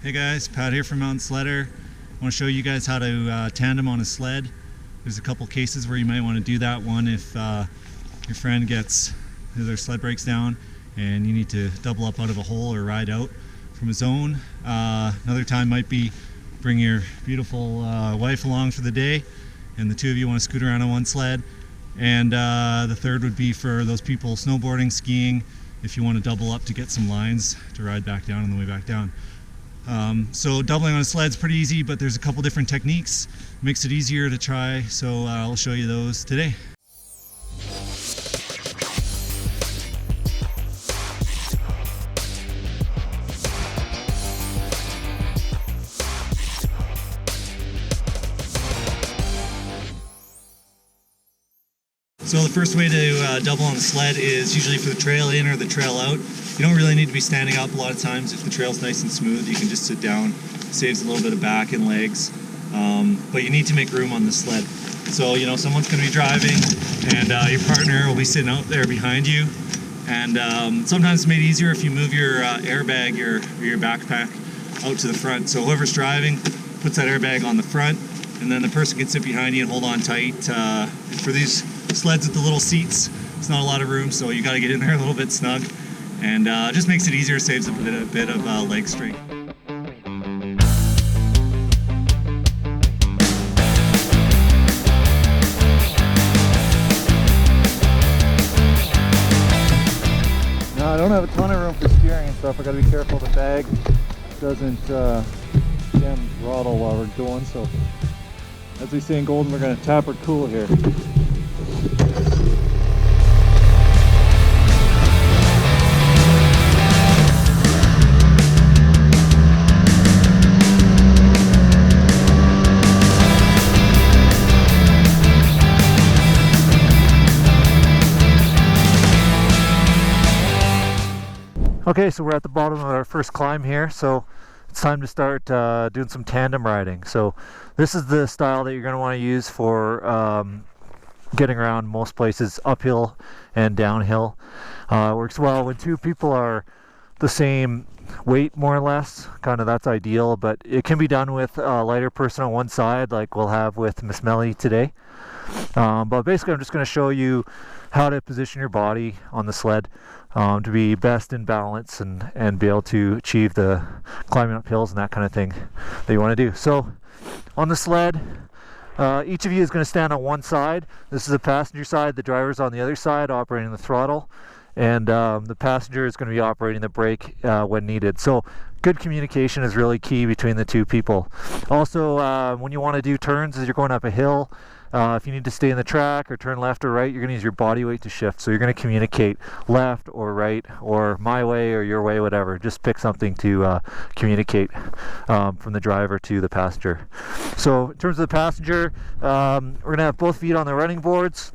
Hey guys, Pat here from Mountain Sledder. I want to show you guys how to tandem on a sled. There's a couple cases where you might want to do that. One, if your friend their sled breaks down and you need to double up out of a hole or ride out from a zone. Another time might be bring your beautiful wife along for the day and the two of you want to scoot around on one sled. And the third would be for those people snowboarding, skiing, if you want to double up to get some lines to ride back down on the way back down. So doubling on a sled is pretty easy, but there's a couple different techniques. Makes it easier to try, so I'll show you those today. So the first way to double on the sled is usually for the trail in or the trail out. You don't really need to be standing up a lot of times. If the trail's nice and smooth, you can just sit down. Saves a little bit of back and legs. But you need to make room on the sled. So, you know, someone's going to be driving and your partner will be sitting out there behind you. And sometimes it's made easier if you move your airbag or your backpack out to the front. So whoever's driving puts that airbag on the front, and then the person can sit behind you and hold on tight. For these sleds with the little seats, it's not a lot of room, so you got to get in there a little bit snug, and just makes it easier, saves a bit of leg strength. Now I don't have a ton of room for steering and stuff. I got to be careful the bag doesn't throttle while we're going. So as we say in Golden, we're going to tap or cool here. Okay, so we're at the bottom of our first climb here, so it's time to start doing some tandem riding. So this is the style that you're going to want to use for getting around most places, uphill and downhill. Works well when two people are the same weight, more or less. Kind of that's ideal, but it can be done with a lighter person on one side, like we'll have with Miss Melly today. But basically I'm just going to show you how to position your body on the sled to be best in balance and be able to achieve the climbing up hills and that kind of thing that you want to do. So on the sled, each of you is going to stand on one side. This is the passenger side, the driver's on the other side operating the throttle, and the passenger is going to be operating the brake when needed. So good communication is really key between the two people. Also, when you want to do turns as you're going up a hill, if you need to stay in the track or turn left or right, you're going to use your body weight to shift. So you're going to communicate left or right or my way or your way, whatever. Just pick something to communicate from the driver to the passenger. So in terms of the passenger, we're going to have both feet on the running boards,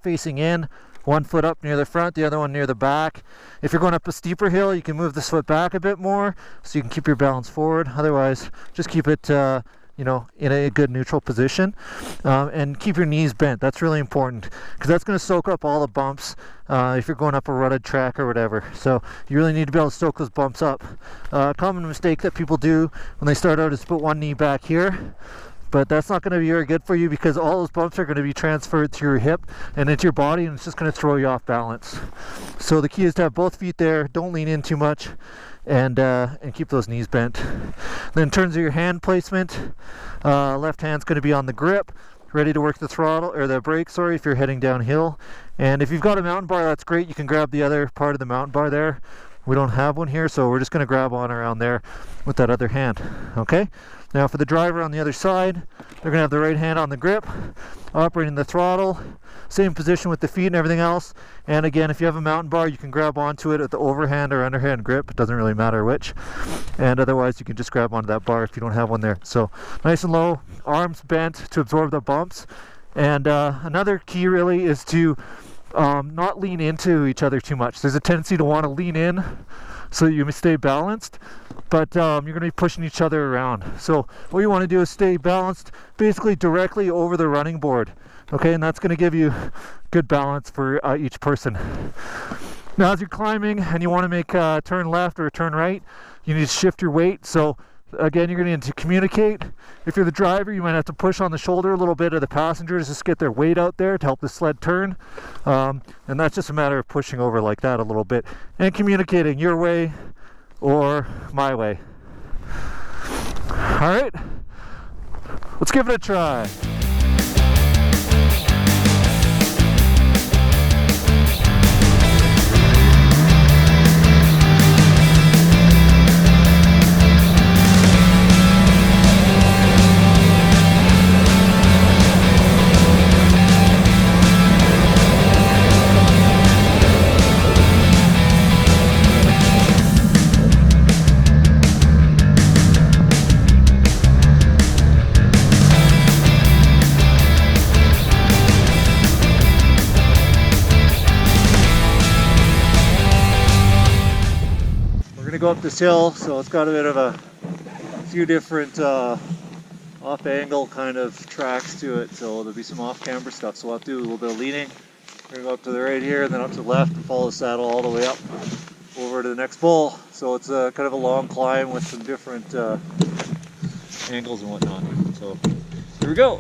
facing in. One foot up near the front, the other one near the back. If you're going up a steeper hill, you can move this foot back a bit more so you can keep your balance forward. Otherwise, just keep it in a good neutral position, and keep your knees bent. That's really important because that's going to soak up all the bumps if you're going up a rutted track or whatever. So you really need to be able to soak those bumps up. A common mistake that people do when they start out is put one knee back here, but that's not going to be very good for you because all those bumps are going to be transferred to your hip and into your body, and it's just going to throw you off balance. So the key is to have both feet there, don't lean in too much, and keep those knees bent. Then in terms of your hand placement, left hand's going to be on the grip, ready to work the throttle or the brake, if you're heading downhill. And if you've got a mountain bar, that's great. You can grab the other part of the mountain bar there. We don't have one here, so we're just going to grab on around there with that other hand. Okay? Now for the driver on the other side, they're going to have the right hand on the grip, operating the throttle, same position with the feet and everything else. And again, if you have a mountain bar, you can grab onto it at the overhand or underhand grip. It doesn't really matter which. And otherwise, you can just grab onto that bar if you don't have one there. So nice and low, arms bent to absorb the bumps. And another key really is to not lean into each other too much. There's a tendency to want to lean in so that you may stay balanced, but you're going to be pushing each other around. So what you want to do is stay balanced basically directly over the running board. Okay, and that's going to give you good balance for each person. Now as you're climbing and you want to make a turn left or a turn right, you need to shift your weight. So again, you're going to need to communicate. If you're the driver, you might have to push on the shoulder a little bit of the passengers, just get their weight out there to help the sled turn. And that's just a matter of pushing over like that a little bit and communicating your way or my way. All right, let's give it a try. Go up this hill, so it's got a bit of a few different off angle kind of tracks to it, so there'll be some off camber stuff, so we'll have to do a little bit of leaning. We're gonna go up to the right here and then up to the left and follow the saddle all the way up over to the next bowl. So it's a kind of a long climb with some different angles and whatnot. So here we go.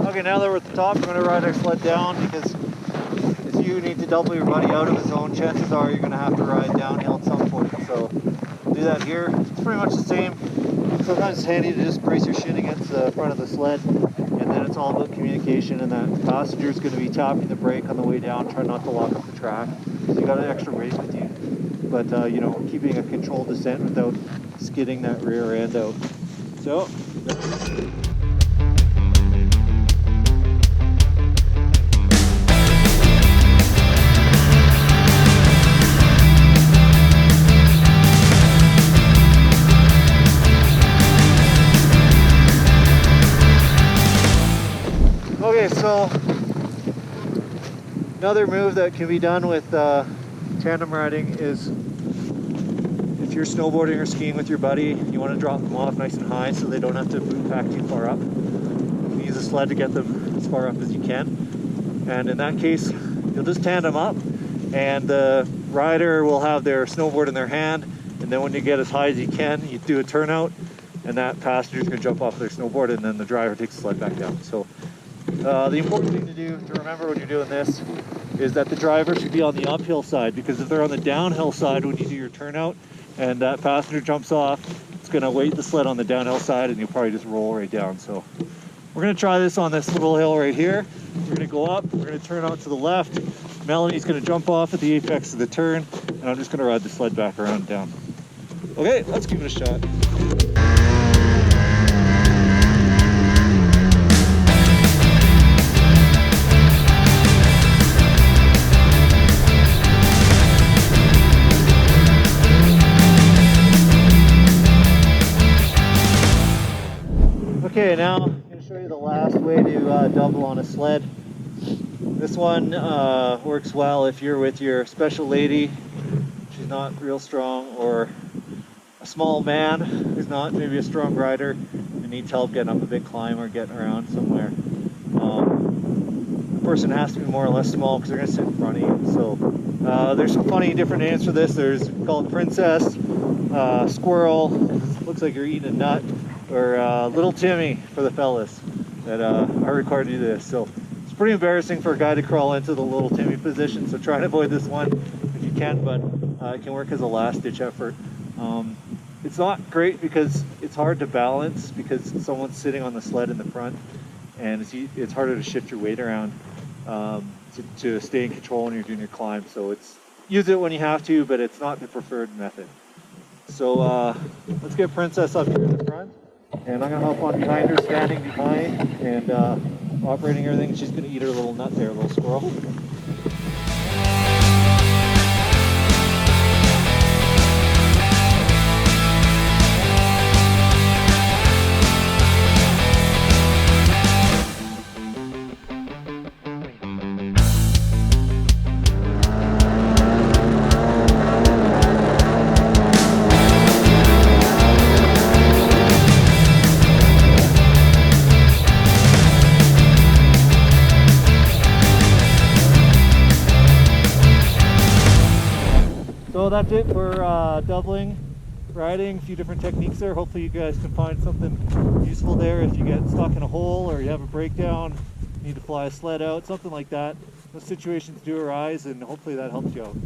Okay, now that we're at the top, we're going to ride our sled down because if you need to double your buddy out of the zone, chances are you're going to have to ride downhill at some point. So we'll do that here. It's pretty much the same. Sometimes it's handy to just brace your shin against the front of the sled, and then it's all about communication, and that passenger is going to be tapping the brake on the way down, trying not to lock up the track. So you got an extra weight with you, but you know, keeping a controlled descent without skidding that rear end out. So. Okay, so another move that can be done with tandem riding is if you're snowboarding or skiing with your buddy, you want to drop them off nice and high so they don't have to boot pack too far up. You can use a sled to get them as far up as you can. And in that case, you'll just tandem up and the rider will have their snowboard in their hand, and then when you get as high as you can, you do a turnout and that passenger's going to jump off their snowboard and then the driver takes the sled back down. So the important thing to do, to remember when you're doing this, is that the driver should be on the uphill side, because if they're on the downhill side when you do your turnout and that passenger jumps off, it's going to weight the sled on the downhill side and you'll probably just roll right down. So we're going to try this on this little hill right here. We're going to go up, we're going to turn out to the left. Melanie's going to jump off at the apex of the turn, and I'm just going to ride the sled back around and down. Okay, let's give it a shot. Okay, now I'm going to show you the last way to double on a sled. This one works well if you're with your special lady, she's not real strong, or a small man who's not maybe a strong rider and needs help getting up a big climb or getting around somewhere. The person has to be more or less small because they're going to sit in front of you. So there's some funny different names for this. There's called Princess, Squirrel, looks like you're eating a nut, or Little Timmie for the fellas that are required to do this. So it's pretty embarrassing for a guy to crawl into the Little Timmie position, so try and avoid this one if you can, but it can work as a last-ditch effort. It's not great because it's hard to balance because someone's sitting on the sled in the front, and it's harder to shift your weight around to stay in control when you're doing your climb. So use it when you have to, but it's not the preferred method. So let's get Princess up here in the front, and I'm gonna hop on behind her, standing behind and operating everything. She's gonna eat her little nut there, little squirrel. So that's it for doubling riding, a few different techniques there. Hopefully you guys can find something useful there if you get stuck in a hole or you have a breakdown, need to fly a sled out, something like that. Those situations do arise, and hopefully that helps you out.